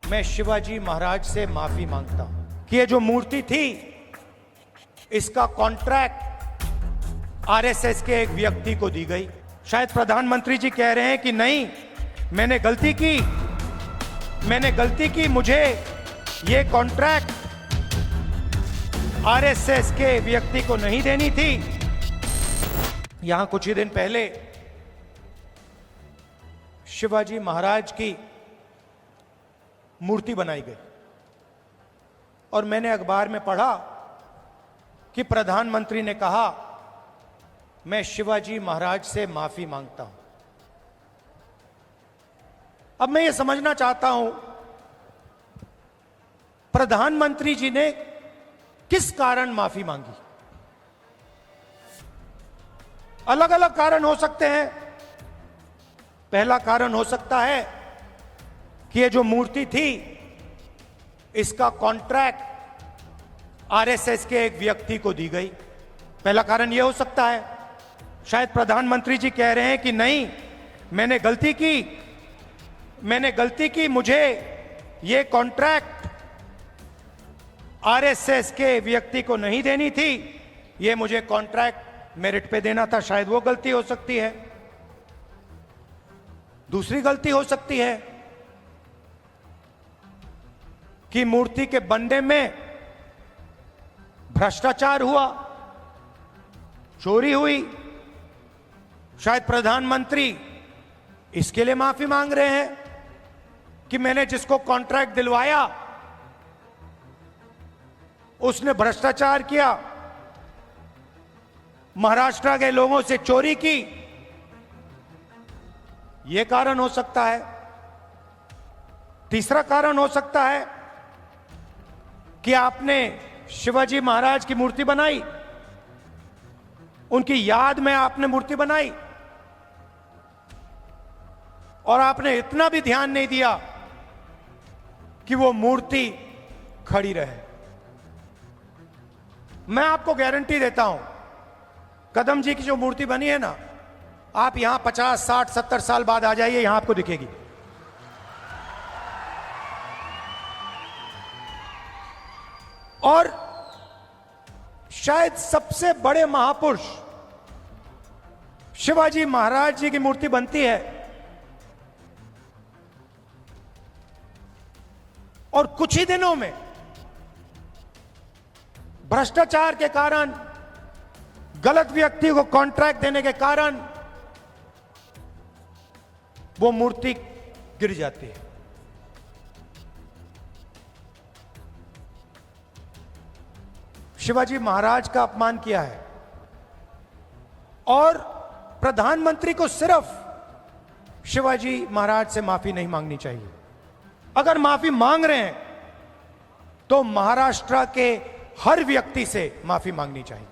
मैं शिवाजी महाराज से माफी मांगता हूं कि ये जो मूर्ति थी इसका कॉन्ट्रैक्ट आरएसएस के एक व्यक्ति को दी गई। शायद प्रधानमंत्री जी कह रहे हैं कि नहीं, मैंने गलती की, मुझे ये कॉन्ट्रैक्ट आरएसएस के व्यक्ति को नहीं देनी थी। यहां कुछ ही दिन पहले शिवाजी महाराज की मूर्ति बनाई गई और मैंने अखबार में पढ़ा कि प्रधानमंत्री ने कहा मैं शिवाजी महाराज से माफी मांगता हूं। अब मैं ये समझना चाहता हूं प्रधानमंत्री जी ने किस कारण माफी मांगी। अलग अलग कारण हो सकते हैं। पहला कारण हो सकता है कि ये जो मूर्ति थी इसका कॉन्ट्रैक्ट आरएसएस के एक व्यक्ति को दी गई। पहला कारण यह हो सकता है। शायद प्रधानमंत्री जी कह रहे हैं कि नहीं, मैंने गलती की, मुझे ये कॉन्ट्रैक्ट आरएसएस के व्यक्ति को नहीं देनी थी, ये मुझे कॉन्ट्रैक्ट मेरिट पे देना था। शायद वो गलती हो सकती है। दूसरी गलती हो सकती है कि मूर्ति के बनने में भ्रष्टाचार हुआ, चोरी हुई। शायद प्रधानमंत्री इसके लिए माफी मांग रहे हैं कि मैंने जिसको कॉन्ट्रैक्ट दिलवाया उसने भ्रष्टाचार किया, महाराष्ट्र के लोगों से चोरी की। यह कारण हो सकता है। तीसरा कारण हो सकता है कि आपने शिवाजी महाराज की मूर्ति बनाई, उनकी याद में आपने मूर्ति बनाई और आपने इतना भी ध्यान नहीं दिया कि वो मूर्ति खड़ी रहे। मैं आपको गारंटी देता हूं, कदम जी की जो मूर्ति बनी है ना, आप यहां 50, 60, 70 साल बाद आ जाइए, यहां आपको दिखेगी। और शायद सबसे बड़े महापुरुष शिवाजी महाराज जी की मूर्ति बनती है और कुछ ही दिनों में भ्रष्टाचार के कारण, गलत व्यक्ति को कॉन्ट्रैक्ट देने के कारण वो मूर्ति गिर जाती है। शिवाजी महाराज का अपमान किया है और प्रधानमंत्री को सिर्फ शिवाजी महाराज से माफी नहीं मांगनी चाहिए। अगर माफी मांग रहे हैं तो महाराष्ट्र के हर व्यक्ति से माफी मांगनी चाहिए।